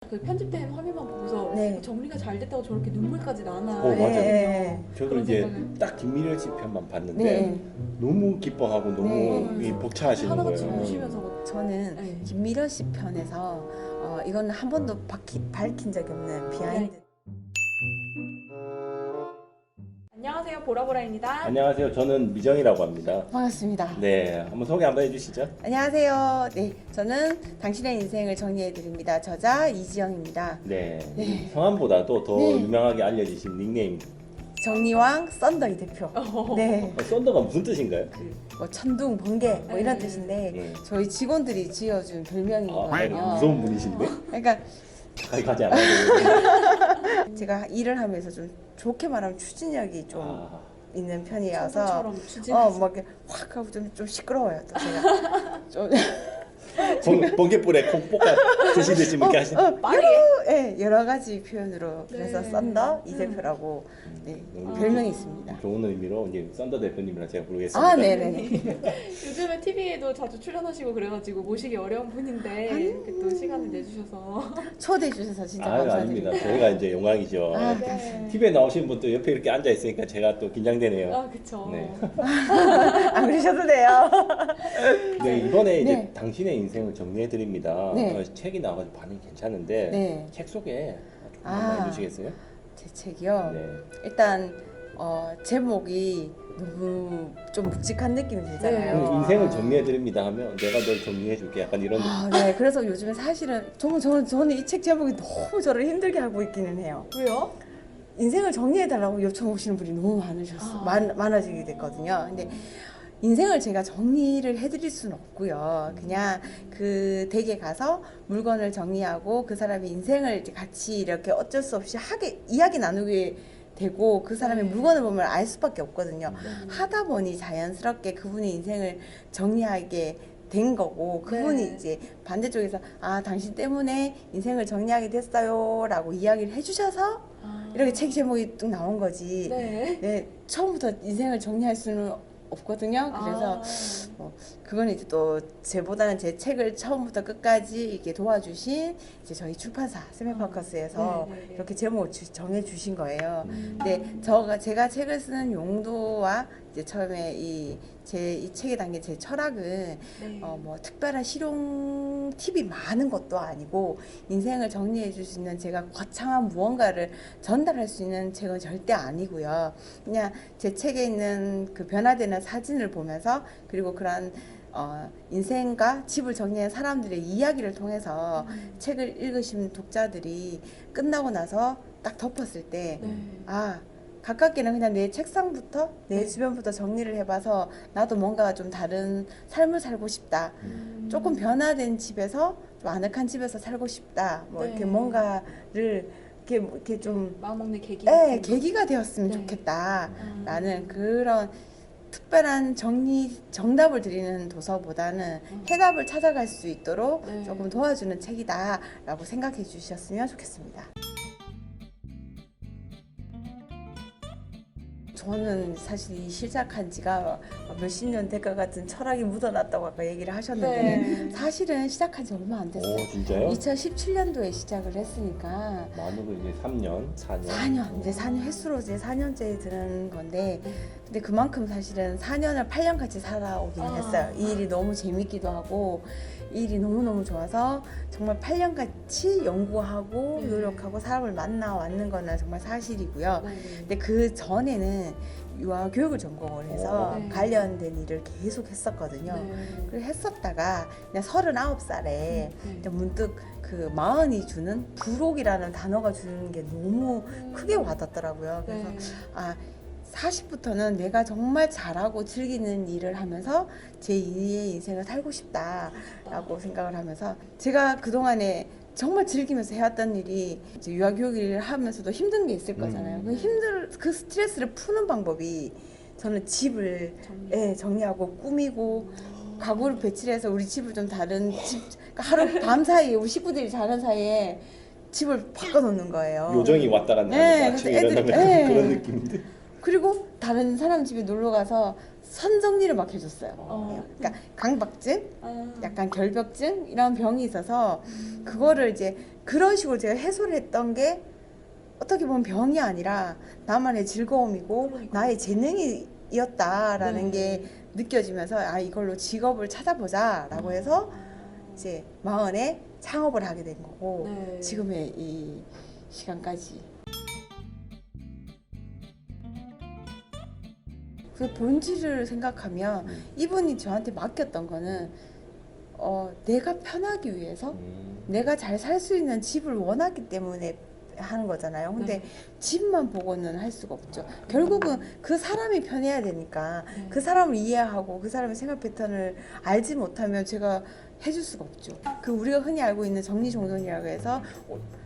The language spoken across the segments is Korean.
그 편집된 화면만 보고서 네. 정리가 잘 됐다고 저렇게 눈물까지 나나 맞아요. 네. 저도 그런 이제 생각을. 딱 김미려 씨 편만 봤는데 네. 너무 기뻐하고 너무 네. 이 벅차하시는 하나같이 거예요. 우시면서 막 저는 네. 김미려 씨 편에서 이거는 한 번도 밝힌 적이 없는 비하인드. 안녕하세요, 보라보라입니다. 안녕하세요. 저는 미정이라고 합니다. 반갑습니다. 네, 한번 소개 한번 해주시죠. 안녕하세요. 네, 저는 당신의 인생을 정리해 드립니다. 저자 이지영입니다. 네, 네. 성함보다도 더 네. 유명하게 알려지신 닉네임. 정리왕 썬더 이 대표. 네. 썬더가 무슨 뜻인가요? 뭐 천둥, 번개 뭐 이런 네. 뜻인데 네. 저희 직원들이 지어준 아, 별명이거든요. 무서운 분이신데? 그러니까 가까이 가지 않아도. 제가 일을 하면서 좀 좋게 말하면 추진력이 좀 아, 있는 편이어서 천둥처럼 추진해서 막 이렇게 확 하고 좀 시끄러워요. 또 제가 좀 번개불에 콩 볶아 드시듯이 이렇게 하시는. 빠르게. 네, 여러 가지 표현으로 그래서 네. 썬더 이 대표라고 네, 별명이 있습니다. 좋은 의미로 이제 썬더 대표님이랑 제가 부르겠습니다. 아, 네네네. 요즘에 TV에도 자주 출연하시고 그래가지고 모시기 어려운 분인데 이렇게 또 시간을 내주셔서 초대해 주셔서 진짜 아닙니다. 감사드립니다. 저희가 이제 영광이죠. 아, 네. TV에 나오시는 분도 옆에 이렇게 앉아 있으니까 제가 또 긴장되네요. 아 그쵸. 네. 안 그러셔도 돼요. 네, 이번에 이제 네. 당신의 인생을 정리해 드립니다. 네. 책이 나와가지고 반응이 괜찮은데 네. 책 소개 조금 아. 한번 해주시겠어요? 제 책이요. 네. 일단 제목이 너무 좀 묵직한 느낌이 들잖아요. 그럼 인생을 정리해 드립니다 하면 내가 널 정리해 줄게 약간 이런. 네. 그래서 요즘에 사실은 저는 이 책 제목이 너무 저를 힘들게 하고 있기는 해요. 왜요? 인생을 정리해달라고 요청 오시는 분이 너무 많으셨어. 많아지게 됐거든요. 근데 인생을 제가 정리를 해드릴 수는 없고요. 그냥 그 댁에 가서 물건을 정리하고 그 사람의 인생을 이제 같이 이렇게 어쩔 수 없이 이야기 나누게 되고 그 사람의 네. 물건을 보면 알 수밖에 없거든요. 하다 보니 자연스럽게 그분의 인생을 정리하게 된 거고 그분이 네. 이제 반대쪽에서 당신 때문에 인생을 정리하게 됐어요 라고 이야기를 해주셔서 이렇게 책 제목이 뚝 나온 거지. 네. 네, 처음부터 인생을 정리할 수는 없거든요. 그래서 그건 이제 또 저보다는 제 책을 처음부터 끝까지 이렇게 도와주신 이제 저희 출판사 스매파커스에서 네, 네, 네. 이렇게 제목을 정해 주신 거예요. 음. 근데 제가 책을 쓰는 용도와 이제 처음에 이 책에 담긴 제 철학은 네. 뭐 특별한 실용 팁이 많은 것도 아니고 인생을 정리해 줄 수 있는 제가 거창한 무언가를 전달할 수 있는 책은 절대 아니고요. 그냥 제 책에 있는 그 변화되는 사진을 보면서 그리고 그런 인생과 집을 정리한 사람들의 이야기를 통해서 책을 읽으신 독자들이 끝나고 나서 딱 덮었을 때 네. 가깝게는 그냥 내 책상부터 내 주변부터 정리를 해봐서 나도 뭔가 좀 다른 삶을 살고 싶다. 조금 변화된 집에서 좀 아늑한 집에서 살고 싶다. 뭐 네. 이렇게 뭔가를 이렇게 좀 마음먹는 계기. 계기가 되었으면 네. 좋겠다라는 그런 특별한 정답을 드리는 도서보다는 해답을 찾아갈 수 있도록 네. 조금 도와주는 책이다라고 생각해 주셨으면 좋겠습니다. 저는 사실 이 시작한 지가 몇십 년 될 것 같은 철학이 묻어났다고 아까 얘기를 하셨는데 네. 사실은 시작한 지 얼마 안 됐어요. 오, 진짜요? 2017년도에 시작을 했으니까 만으로 이제 3년, 4년. 4년, 이제 4년 횟수로 이제 4년째 드는 건데 근데 그만큼 사실은 4년을 8년 같이 살아오기는 했어요. 이 일이 너무 재밌기도 하고 이 일이 너무너무 좋아서 정말 8년 같이 연구하고 노력하고 사람을 만나왔는 거는 정말 사실이고요. 네. 근데 그 전에는 유아 교육을 전공을 해서 네. 관련된 일을 계속 했었거든요. 네. 그걸 했었다가 그냥 39살에 문득 그 마흔이 주는 부록이라는 단어가 주는 게 너무 크게 와닿더라고요. 그래서 네. 40부터는 내가 정말 잘하고 즐기는 일을 하면서 제 2의 인생을 살고 싶다라고 생각을 하면서 제가 그동안에 정말 즐기면서 해왔던 일이 이제 유아교육 일을 하면서도 힘든 게 있을 거잖아요. 그 스트레스를 푸는 방법이 저는 집을 정리하고 꾸미고 가구를 배치해서 우리 집을 좀 다른 집 그러니까 하루 밤 사이에 우리 식구들이 자는 사이에 집을 바꿔놓는 거예요. 요정이 왔다 갔다 네, 하면서 아침에 그래서 일어나면 애들이- 그런 느낌인데. 그리고 다른 사람 집에 놀러 가서 선 정리를 막 해줬어요. 그러니까 강박증, 약간 결벽증 이런 병이 있어서 그거를 이제 그런 식으로 제가 해소를 했던 게 어떻게 보면 병이 아니라 나만의 즐거움이고 그러니까요. 나의 재능이었다라는 네. 게 느껴지면서 아 이걸로 직업을 찾아보자라고 해서 이제 마흔에 창업을 하게 된 거고 네. 지금의 이 시간까지. 그 본질을 생각하면 이분이 저한테 맡겼던 거는 내가 편하기 위해서 내가 잘 살 수 있는 집을 원하기 때문에 하는 거잖아요. 근데 네. 집만 보고는 할 수가 없죠. 결국은 그 사람이 편해야 되니까 네. 그 사람을 이해하고 그 사람의 생활 패턴을 알지 못하면 제가 해줄 수가 없죠. 그 우리가 흔히 알고 있는 정리정돈이라고 해서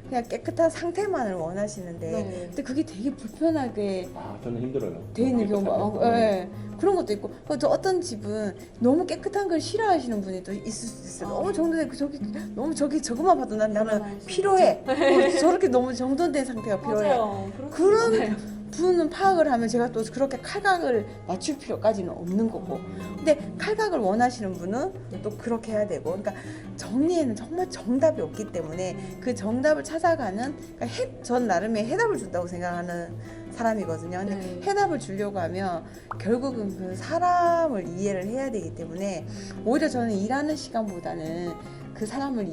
그냥 깨끗한 상태만을 원하시는데 네. 근데 그게 되게 불편하게 아 저는 힘들어요. 돼 있는 경우가 깨끗하면. 예. 그런 것도 있고 또 어떤 집은 너무 깨끗한 걸 싫어하시는 분이 또 있을 수도 있어요. 너무 정돈돼 저기 너무 저거만 봐도 나는 불안할 수 필요해. 저렇게 너무 정돈된 상태가 필요해. 맞아요. 그런 네. 분은 파악을 하면 제가 또 그렇게 칼각을 맞출 필요까지는 없는 거고. 근데 칼각을 원하시는 분은 또 그렇게 해야 되고. 그러니까 정리에는 정말 정답이 없기 때문에 그 정답을 찾아가는 그러니까 전 나름의 해답을 준다고 생각하는 사람이거든요. 근데 네. 해답을 주려고 하면 결국은 그 사람을 이해를 해야 되기 때문에 오히려 저는 일하는 시간보다는 그 사람을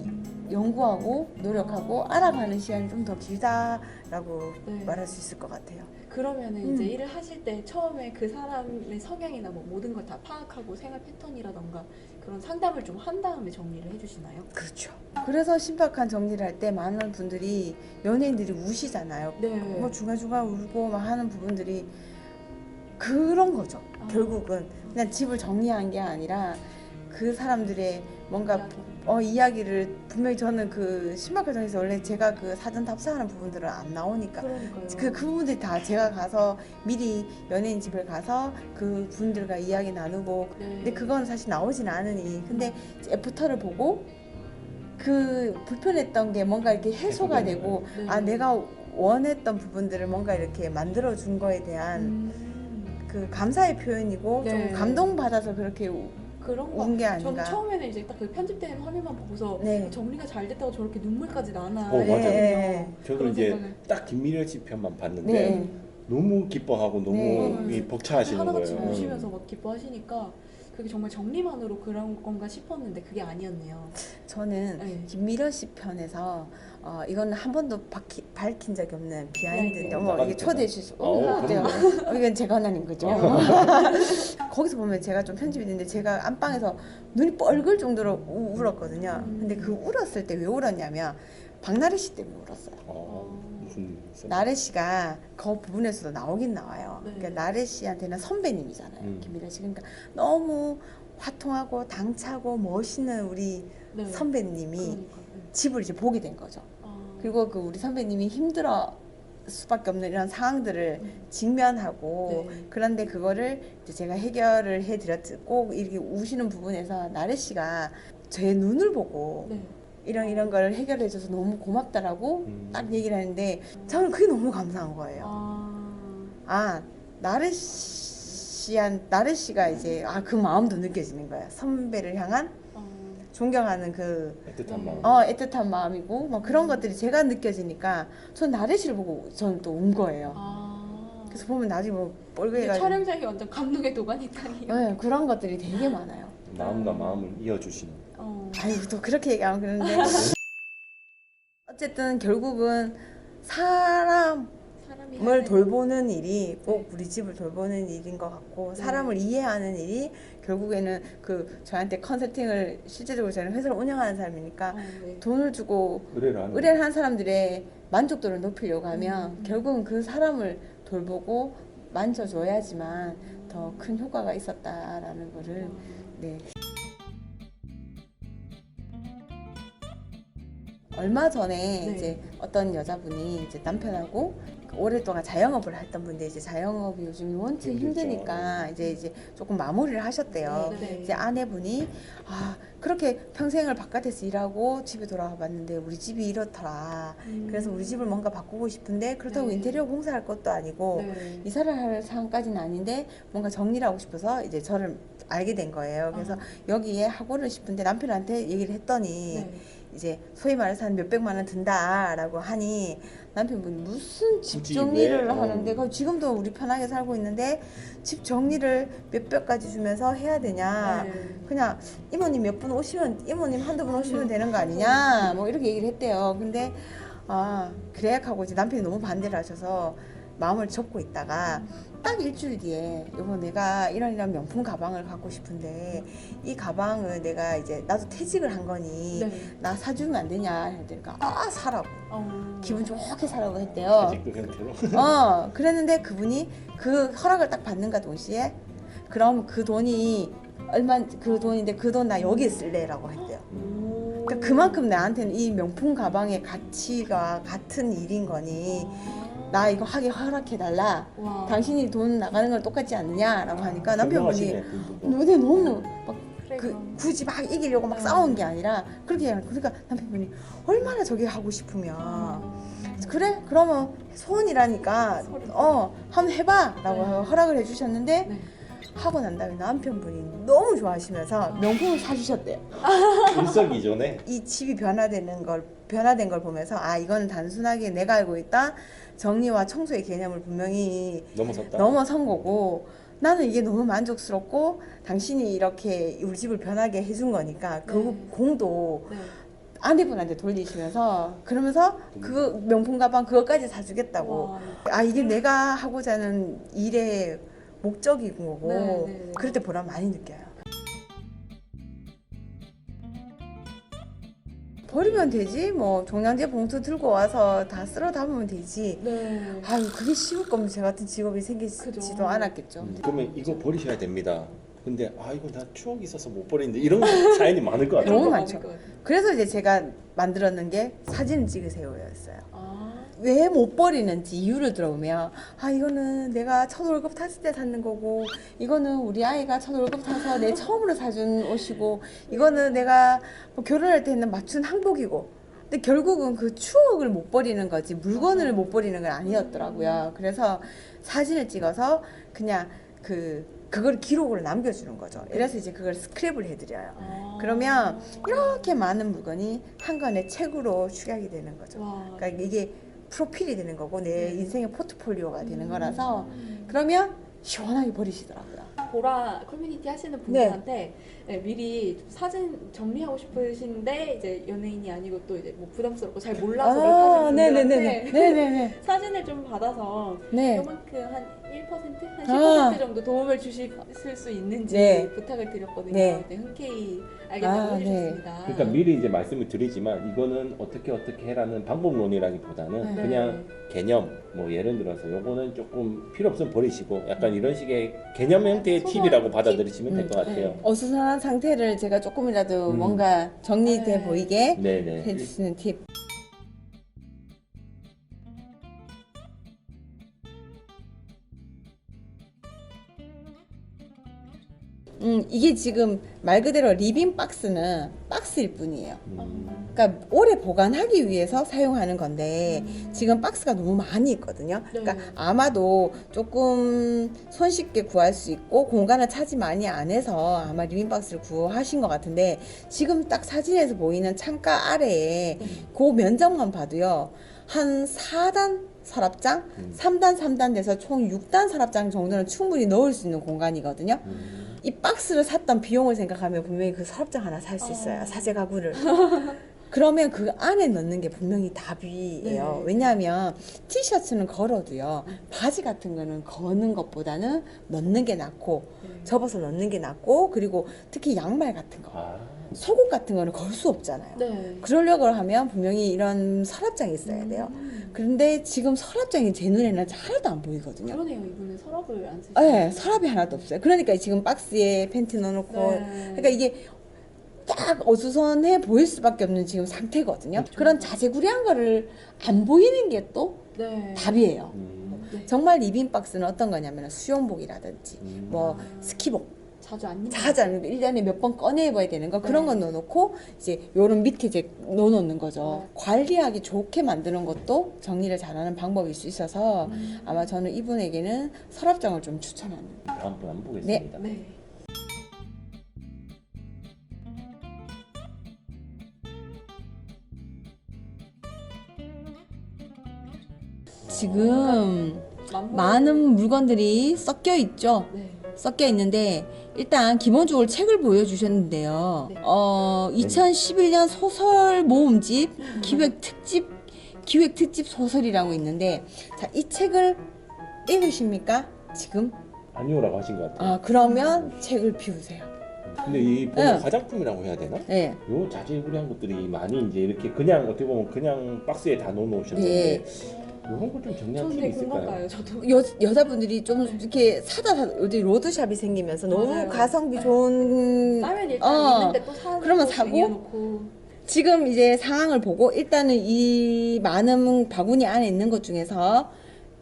연구하고 노력하고 알아가는 시간이 좀 더 길다라고 네. 말할 수 있을 것 같아요. 그러면은 이제 일을 하실 때 처음에 그 사람의 성향이나 뭐 모든 걸 다 파악하고 생활 패턴이라던가 그런 상담을 좀 한 다음에 정리를 해주시나요? 그렇죠. 그래서 신박한 정리를 할 때 많은 분들이 연예인들이 우시잖아요. 네. 뭐 중간중간 울고 막 하는 부분들이 그런 거죠. 아. 결국은 그냥 집을 정리한 게 아니라 그 사람들의 뭔가 이야기. 이야기를 분명히 저는 그 신박한 정리에서 원래 제가 그 사전 답사하는 부분들은 안 나오니까 그러니까요. 그 부분들이 다 제가 가서 미리 연예인 집을 가서 그 분들과 이야기 나누고 네. 근데 그건 사실 나오진 않으니 근데 애프터를 보고 그 불편했던 게 뭔가 이렇게 해소가 되고 네. 아 내가 원했던 부분들을 뭔가 이렇게 만들어 준 거에 대한 그 감사의 표현이고 네. 좀 감동받아서 그렇게 그런 거. 운 게 저는 아닌가. 처음에는 이제 딱 그 편집된 화면만 보고서 네. 정리가 잘 됐다고 저렇게 눈물까지 나나 맞아요. 했거든요. 저도 그런 이제 생각을. 딱 김미려 씨 편만 봤는데 네. 너무 기뻐하고 너무 네. 이 벅차하시는 하나같이 거예요. 우시면서 막 기뻐하시니까 그게 정말 정리만으로 그런 건가 싶었는데 그게 아니었네요. 저는 네. 김미려 씨 편에서 이거는 한 번도 밝힌 적이 없는 비하인드 네. 뭐 이게 초대해 주실 수 어때요? 이건 제 권한인 거죠. 거기서 보면 제가 좀 편집이 됐는데 제가 안방에서 눈이 뻘글 정도로 울었거든요. 근데 그 울었을 때 왜 울었냐면 박나래 씨 때문에 울었어요. 무슨 일 있어요? 나래 씨가 그 부분에서도 나오긴 나와요. 네. 그러니까 나래 씨한테는 선배님이잖아요. 음. 김미려 씨. 그러니까 너무 화통하고 당차고 멋있는 우리 네. 선배님이 그러니까. 네. 집을 이제 보게 된 거죠. 아. 그리고 그 우리 선배님이 힘들어 수밖에 없는 이런 상황들을 직면하고 네. 그런데 그거를 이제 제가 해결을 해드렸고 꼭 이렇게 우시는 부분에서 나래 씨가 제 눈을 보고 네. 이런 걸 해결해줘서 너무 고맙다라고 딱 얘기를 하는데 저는 그게 너무 감사한 거예요. 아 나래 씨가 이제 그 마음도 느껴지는 거야. 선배를 향한 존경하는 그 애틋한 마음. 애틋한 마음이고 뭐 그런 것들이 제가 느껴지니까 전 나래 씨를 보고 저는 또 운 거예요. 그래서 보면 나중에 뭐 뻘개가지고 촬영장이 완전 감동의 도가니탕이에요. 네, 그런 것들이 되게 많아요. 마음과 마음을 이어주시는. 아유 또 그렇게 얘기하면 그런데 어쨌든 결국은 사람을 돌보는 일이 꼭 우리 집을 돌보는 일인 것 같고 사람을 이해하는 일이 결국에는 그 저한테 컨설팅을 실제적으로 저는 회사를 운영하는 사람이니까 네. 돈을 주고 의뢰를 하는 사람들의 만족도를 높이려고 하면 결국은 그 사람을 돌보고 만져줘야지만 더 큰 효과가 있었다라는 거를 네. 얼마 전에 네. 이제 어떤 여자분이 이제 남편하고 오랫동안 자영업을 했던 분인데 이제 자영업이 요즘 원체 힘드니까 이제 조금 마무리를 하셨대요. 네. 이제 아내분이 그렇게 평생을 바깥에서 일하고 집에 돌아와 봤는데 우리 집이 이렇더라. 그래서 우리 집을 뭔가 바꾸고 싶은데 그렇다고 네. 인테리어 공사할 것도 아니고 이사를 할 상황까지는 아닌데 뭔가 정리를 하고 싶어서 이제 저를 알게 된 거예요. 그래서 여기에 하고는 싶은데 남편한테 얘기를 했더니 이제 소위 말해서 한 몇백만 원 든다라고 하니 남편분이 무슨 집 굳이 정리를 왜? 하는데 그 지금도 우리 편하게 살고 있는데 집 정리를 몇백까지 주면서 해야 되냐. 네. 그냥 이모님 몇 분 오시면 이모님 한두 분 오시면 되는 거 아니냐 뭐 이렇게 얘기를 했대요. 근데 그래 하고 이제 남편이 너무 반대를 하셔서 마음을 접고 있다가 딱 일주일 뒤에 여보 내가 이런 명품 가방을 갖고 싶은데 이 가방을 내가 이제 나도 퇴직을 한 거니 네. 나 사주면 안 되냐 했더니까 사라고 어. 기분 좋게 사라고 했대요. 아직도 형태로. 그랬는데 그분이 그 허락을 딱 받는가 동시에 그럼 그 돈이 얼마 그 돈인데 그 돈 나 여기 쓸래라고 했대요. 오. 그러니까 그만큼 나한테는 이 명품 가방의 가치가 같은 일인 거니 나 이거 하게 허락해 달라. 와. 당신이 돈 나가는 건 똑같지 않느냐라고 하니까 남편분이 현명하시네, 그분도. 근데 너무 막 그래, 그럼. 굳이 막 이기려고 막 싸운 게 아니라 그렇게 하니까 그러니까 남편분이 얼마나 저게 하고 싶으면 그래 그러면 소원이라니까 한번 해봐라고 네. 허락을 해주셨는데 네. 하고 난 다음에 남편분이 너무 좋아하시면서 명품을 사주셨대요. 일석이조네. 이 집이 변화된 걸 보면서 이거는 단순하게 내가 알고 있다 정리와 청소의 개념을 분명히 넘어섰다. 넘어선 거고 나는 이게 너무 만족스럽고 당신이 이렇게 우리 집을 변하게 해준 거니까 그 네. 공도 네. 아내분한테 돌리시면서 그러면서 그 명품 가방 그것까지 사주겠다고 와. 이게 내가 하고자 하는 일의 목적인 거고 네, 네, 네. 그럴 때 보람 많이 느껴요. 버리면 되지 뭐 종량제 봉투 들고 와서 다 쓸어 담으면 되지. 네. 그게 쉬울 거면 제 같은 직업이 그죠. 생기지도 않았겠죠. 그러면 이거 버리셔야 됩니다. 근데 이거 나 추억이 있어서 못 버리는데 이런 사연이 많을 것 같아요. 너무 그런 거 많죠. 많을 것 같아요. 그래서 이제 제가 만들었는 게 사진을 찍으세요였어요. 아. 왜 못 버리는지 이유를 들어보면 이거는 내가 첫 월급 탔을 때 샀는 거고 이거는 우리 아이가 첫 월급 타서 내 처음으로 사준 옷이고 이거는 내가 뭐 결혼할 때는 맞춘 한복이고 근데 결국은 그 추억을 못 버리는 거지 물건을 못 버리는 건 아니었더라고요. 그래서 사진을 찍어서 그냥 그걸 기록으로 남겨주는 거죠. 이래서 이제 그걸 스크랩을 해드려요. 그러면 이렇게 많은 물건이 한 권의 책으로 축약이 되는 거죠. 와. 그러니까 이게 프로필이 되는 거고 내 네. 인생의 포트폴리오가 되는 거라서 그러면 시원하게 버리시더라고요. 보라 커뮤니티 하시는 분들한테 미리 좀 사진 정리하고 싶으신데 이제 연예인이 아니고 또 이제 뭐 부담스럽고 잘 몰라서 그렇다는 분들한테 네네네. 사진을 좀 받아서 네. 요만큼 한 1%? 한 10% 정도 도움을 주실 수 있는지 네. 부탁을 드렸거든요. 네. 네, 흔쾌히 알겠다고 해주셨습니다. 그러니까 미리 이제 말씀을 드리지만 이거는 어떻게 해라는 방법론이라기보다는 네. 그냥 개념 뭐 예를 들어서 요거는 조금 필요 없으면 버리시고 약간 이런 식의 개념 형태의 소소한 팁이라고 팁? 받아들이시면 될 것 같아요. 네. 어수선한 상태를 제가 조금이라도 뭔가 정리돼 네. 보이게 네네. 해주시는 팁. 이게 지금 말 그대로 리빙 박스는 박스일 뿐이에요. 그러니까 오래 보관하기 위해서 사용하는 건데 지금 박스가 너무 많이 있거든요. 그러니까 네. 아마도 조금 손쉽게 구할 수 있고 공간을 차지 많이 안 해서 아마 리빙 박스를 구하신 것 같은데 지금 딱 사진에서 보이는 창가 아래에 그 면적만 봐도요. 한 4단 서랍장, 3단, 3단 돼서 총 6단 서랍장 정도는 충분히 넣을 수 있는 공간이거든요. 이 박스를 샀던 비용을 생각하면 분명히 그 서랍장 하나 살 수 있어요. 사제 가구를. 그러면 그 안에 넣는 게 분명히 답이에요. 네. 왜냐하면 티셔츠는 걸어도요. 바지 같은 거는 거는 것보다는 넣는 게 낫고 접어서 넣는 게 낫고 그리고 특히 양말 같은 거 속옷 같은 거는 걸 수 없잖아요. 네. 그러려고 하면 분명히 이런 서랍장이 있어야 돼요. 그런데 지금 서랍장이 제 눈에는 하나도 안 보이거든요. 그러네요. 이분은 서랍을 안 쓰시네요. 네, 서랍이 하나도 없어요. 그러니까 지금 박스에 팬티 넣어놓고, 네. 그러니까 이게 딱 어수선해 보일 수밖에 없는 지금 상태거든요. 그런 자재구리한 거를 안 보이는 게 또 네. 답이에요. 네. 정말 리빙 박스는 어떤 거냐면 수영복이라든지, 뭐 스키복, 자주 안 입는 자주 안 1년에 몇 번 꺼내 입어야 되는 거 그런 거 넣어놓고 이제 요런 밑에 이제 넣어놓는 거죠. 관리하기 좋게 만드는 것도 정리를 잘하는 방법일 수 있어서 아마 저는 이분에게는 서랍장을 좀 추천합니다. 다음번 한번 보겠습니다. 네. 지금 많은 물건들이 섞여 있죠. 네. 섞여 있는데 일단 기본적으로 책을 보여주셨는데요. 네. 2011년 소설 모음집 기획 특집 소설이라고 있는데 자, 이 책을 읽으십니까? 지금? 아니오라고 하신 것 같아요. 아, 그러면 책을 비우세요. 근데 이 보면 네. 화장품이라고 해야 되나? 네. 요 자질구레한 것들이 많이 이제 이렇게 그냥 어떻게 보면 그냥 박스에 다 넣어놓으셨는데 이런 걸 좀 정리할 저는 팁이 되게 있을까요? 공감 가요. 저도. 여자분들이 좀 이렇게 사다 어디 로드샵이 생기면서 너무 맞아요. 가성비 좋은 싸면 일단 있는데 또 사는 그러면 거 사고? 쟁여놓고. 지금 이제 상황을 보고 일단은 이 많은 바구니 안에 있는 것 중에서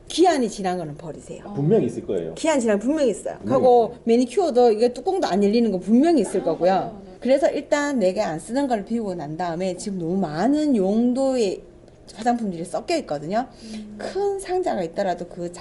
기한이 지난 거는 버리세요. 분명히 있을 거예요. 기한 지난 거 분명히 있어요. 하고 매니큐어도 이게 뚜껑도 안 열리는 거 분명히 있을 거고요. 맞아요. 그래서 일단 내가 안 쓰는 걸 비우고 난 다음에 지금 너무 많은 용도의 화장품들이 섞여 있거든요. 큰 상자가 있더라도 그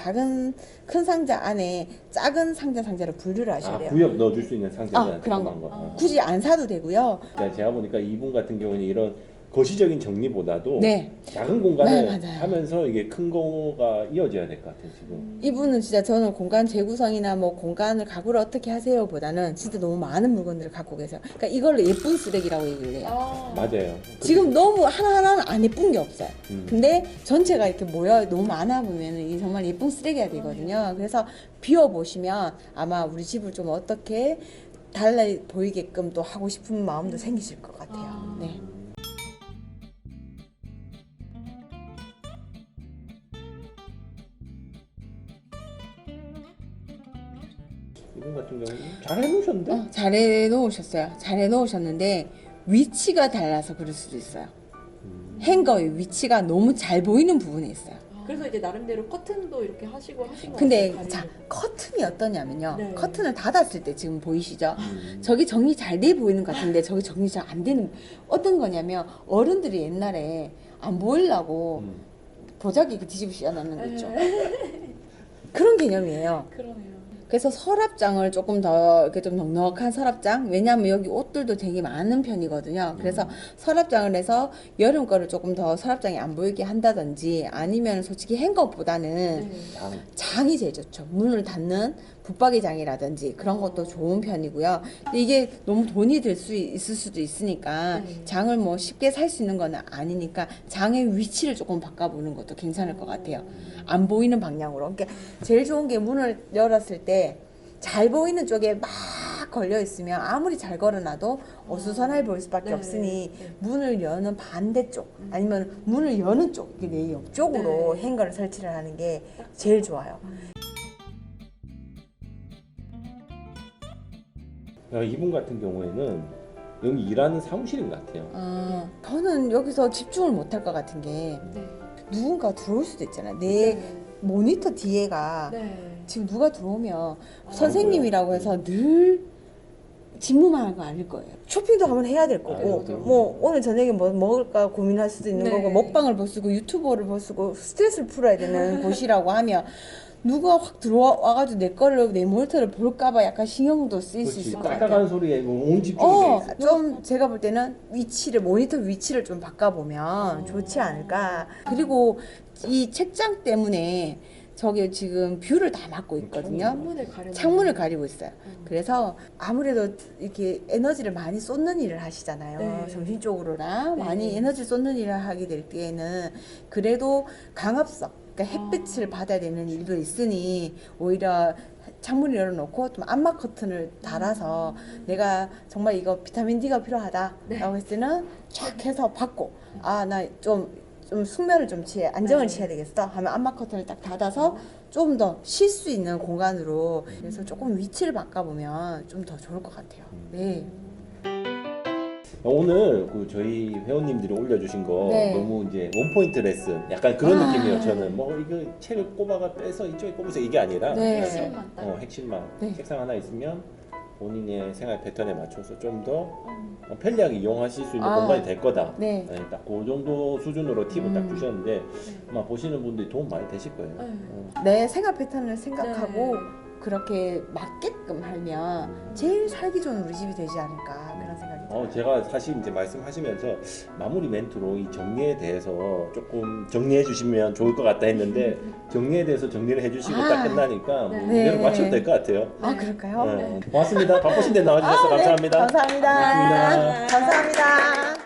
큰 상자 안에 작은 상자를 분류를 하셔야 돼요. 구엽 넣어줄 수 있는 상자가 그런 거. 조그만 굳이 안 사도 되고요. 그러니까 제가 보니까 이분 같은 경우는 이런 거시적인 정리보다도 네. 작은 공간을 네, 맞아요. 하면서 이게 큰 거가 이어져야 될 것 같아요 지금. 이분은 진짜 저는 공간 재구성이나 뭐 공간을 가구를 어떻게 하세요 보다는 진짜 너무 많은 물건들을 갖고 계세요. 그러니까 이걸로 예쁜 쓰레기라고 얘기를 해요. 맞아요. 지금 너무 하나하나는 안 예쁜 게 없어요. 음. 근데 전체가 이렇게 모여 너무 많아 보면 이 정말 예쁜 쓰레기가 되거든요. 그래서 비워 보시면 아마 우리 집을 좀 어떻게 달라 보이게끔 또 하고 싶은 마음도 생기실 것 같아요. 네. 이분 같은 경우는 잘 해놓으셨는데? 잘 해놓으셨어요. 잘 해놓으셨는데 위치가 달라서 그럴 수도 있어요. 행거의 위치가 너무 잘 보이는 부분에 있어요. 그래서 이제 나름대로 커튼도 이렇게 하신 거 근데 같아요. 자 커튼이 어떠냐면요. 네. 커튼을 닫았을 때 지금 보이시죠? 저기 정리 잘 돼 보이는 것 같은데 저기 정리 잘 안 되는 어떤 거냐면 어른들이 옛날에 안 보이려고 보자기 이렇게 뒤집어 씌워놓는 거 있죠. 그런 개념이에요. 그러네요. 그래서 서랍장을 조금 더 이렇게 좀 넉넉한 서랍장, 왜냐하면 여기 옷들도 되게 많은 편이거든요. 그래서 서랍장을 해서 여름 거를 조금 더 서랍장이 안 보이게 한다든지 아니면 솔직히 행거보다는 네. 장이 제일 좋죠. 문을 닫는 붙박이 장이라든지 그런 것도 좋은 편이고요. 근데 이게 너무 돈이 들 수 있을 수도 있으니까 네. 장을 뭐 쉽게 살 수 있는 건 아니니까 장의 위치를 조금 바꿔보는 것도 괜찮을 것 같아요. 안 보이는 방향으로. 그러니까 제일 좋은 게 문을 열었을 때 잘 보이는 쪽에 막 걸려 있으면 아무리 잘 걸어놔도 어수선해 보일 수밖에 네. 없으니 네. 문을 여는 반대쪽 아니면 문을 여는 쪽, 이게 내 옆쪽으로 네. 행거를 설치를 하는 게 제일 좋아요. 이분 같은 경우에는 여기 일하는 사무실인 것 같아요. 저는 여기서 집중을 못할 것 같은 게 네. 누군가 들어올 수도 있잖아요. 내 모니터 뒤에가 네. 지금 누가 들어오면 선생님이라고 해서 늘 직무만 한 거 아닐 거예요. 쇼핑도 한번 해야 될 거고 맞아요. 뭐 오늘 저녁에 뭐 먹을까 고민할 수도 있는 네. 거고 먹방을 볼 수고 유튜버를 볼 수고 스트레스를 풀어야 되는 곳이라고 하면 누가 확 들어와가지고 내 모니터를 볼까봐 약간 신경도 쓰일 수 그렇지. 있을 것 같아요. 까딱한 소리에 온 집중이 돼 있어. 좀 제가 볼 때는 모니터 위치를 좀 바꿔보면 좋지 않을까. 그리고 이 책장 때문에 저기 지금 뷰를 다 막고 있거든요. 창문을 가리고 있어요. 그래서 아무래도 이렇게 에너지를 많이 쏟는 일을 하시잖아요. 네. 정신적으로나 네. 많이 에너지를 쏟는 일을 하게 될 때에는 그래도 강압성, 그러니까 햇빛을 받아야 되는 일도 있으니 오히려 창문을 열어놓고 좀 암막 커튼을 달아서 내가 정말 이거 비타민 D가 필요하다라고 했을 때는 쫙 해서 받고 나 좀 숙면을 좀 안정을 취해야 되겠어 하면 암막 커튼을 딱 닫아서 좀 더 쉴 수 있는 공간으로 그래서 조금 위치를 바꿔보면 좀 더 좋을 것 같아요. 네. 오늘 그 저희 회원님들이 올려주신 거 네. 너무 이제 원포인트 레슨 약간 그런 느낌이에요. 저는 뭐 이거 책을 꼽아가 빼서 이쪽에 꼽으세요 이게 아니라 네. 그냥 핵심만 딱. 핵심만 네. 책상 하나 있으면 본인의 생활 패턴에 맞춰서 좀 더 편리하게 이용하실 수 있는 공간이 될 거다. 네. 딱 그 정도 수준으로 팁을 딱 주셨는데 아마 보시는 분들이 도움 많이 되실 거예요. 내 생활 패턴을 생각하고 그렇게 맞게끔 하면 제일 살기 좋은 우리 집이 되지 않을까 그런 생각이 제가 사실 이제 말씀하시면서 마무리 멘트로 이 정리에 대해서 조금 정리해 주시면 좋을 것 같다 했는데 정리에 대해서 정리를 해주시고 딱 끝나니까 뭐 네. 이대로 마쳐도 될 것 같아요. 아 그럴까요? 네. 고맙습니다. 바쁘신데 나와주셔서 네, 감사합니다. 감사합니다. 고맙습니다. 감사합니다.